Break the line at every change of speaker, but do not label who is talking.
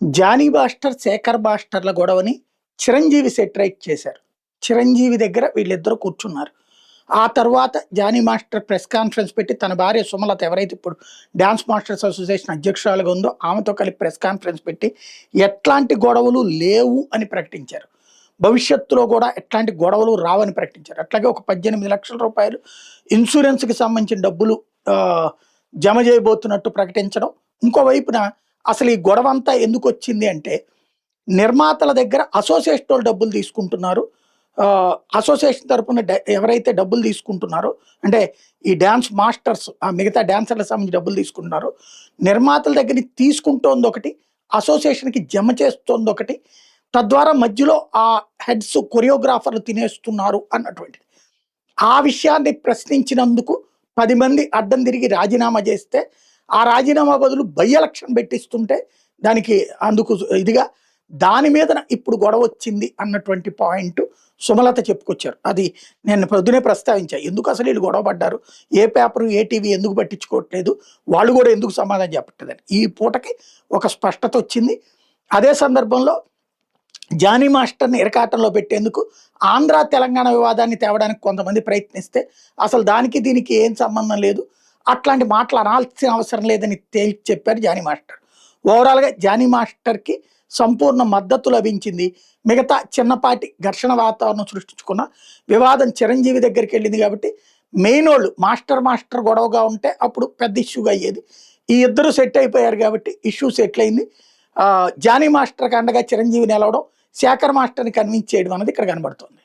Johnny master, Shekhar మాస్టర్ల గొడవని Chiranjeevi set right చేశారు. చిరంజీవి దగ్గర వీళ్ళిద్దరూ కూర్చున్నారు. ఆ తర్వాత జానీ మాస్టర్ ప్రెస్ కాన్ఫరెన్స్ పెట్టి తన భార్య సుమలత ఎవరైతే ఇప్పుడు డాన్స్ మాస్టర్స్ అసోసియేషన్ అధ్యక్షురాలుగా ఉందో ఆమెతో కలిపి ప్రెస్ కాన్ఫరెన్స్ పెట్టి ఎట్లాంటి గొడవలు లేవు అని ప్రకటించారు. భవిష్యత్తులో కూడా ఎట్లాంటి గొడవలు రావని ప్రకటించారు. అట్లాగే ఒక 18 లక్షల రూపాయలు ఇన్సూరెన్స్‌కి సంబంధించిన డబ్బులు ఆహ్, జమ చేయబోతున్నట్టు ప్రకటించడం. ఇంకోవైపున అసలు ఈ గొడవంతా ఎందుకొచ్చింది అంటే, నిర్మాతల దగ్గర అసోసియేషన్ వాళ్ళు డబ్బులు తీసుకుంటున్నారు. అసోసియేషన్ తరపున ఎవరైతే డబ్బులు తీసుకుంటున్నారో, అంటే ఈ డాన్స్ మాస్టర్స్ మిగతా డాన్సర్లకు సంబంధించి డబ్బులు తీసుకుంటున్నారో, నిర్మాతల దగ్గర నుంచి తీసుకుంటోందొకటి, అసోసియేషన్‌కి జమ చేస్తోందొకటి. తద్వారా మధ్యలో ఆ హెడ్స్ కొరియోగ్రాఫర్లు తినేస్తున్నారు అన్నటువంటిది. ఆ విషయాన్ని ప్రశ్నించినందుకు 10 మంది అడ్డం తిరిగి రాజీనామా చేస్తే, ఆ రాజీనామా బదులు బై ఎలక్షన్ పెట్టిస్తుంటే దానికి అందుకు ఇదిగా దాని మీదన ఇప్పుడు గొడవొచ్చింది అన్నటువంటి పాయింట్ సుమలత చెప్పుకొచ్చారు. అది నేను పొద్దునే ప్రస్తావించా. ఎందుకు అసలు వీళ్ళు గొడవ పడ్డారు? ఏ పేపరు, ఏ టీవీ ఎందుకు పట్టించుకోవట్లేదు? వాళ్ళు కూడా ఎందుకు సమాధానం చెప్పట్లేదని. ఈ పూటకి ఒక స్పష్టత వచ్చింది. అదే సందర్భంలో జానీ మాస్టర్‌ని ఇరకాటంలో పెట్టేందుకు ఆంధ్ర, తెలంగాణ వివాదాన్ని తేవడానికి కొంతమంది ప్రయత్నిస్తే, అసలు దానికి దీనికి ఏం సంబంధం లేదు. అట్లాంటి మాటలు అనాల్సిన అవసరం లేదని తేల్చి చెప్పారు జానీ మాస్టర్. ఓవరాల్‌గా జానీ మాస్టర్‌కి సంపూర్ణ మద్దతు లభించింది. మిగతా చిన్నపాటి ఘర్షణ వాతావరణం సృష్టించుకున్న వివాదం చిరంజీవి దగ్గరికెళ్ళింది కాబట్టి, మెయినోళ్ళు మాస్టర్ గొడవగా ఉంటే అప్పుడు పెద్ద ఇష్యూగా అయ్యేది. ఈ ఇద్దరు సెట్ అయిపోయారు కాబట్టి ఇష్యూ సెటిల్ అయింది. జానీ మాస్టర్‌కి అండగా చిరంజీవి నిలవడం, శేఖర్ మాస్టర్‌ని కన్విన్స్ చేయడం అనేది ఇక్కడ కనబడుతుంది.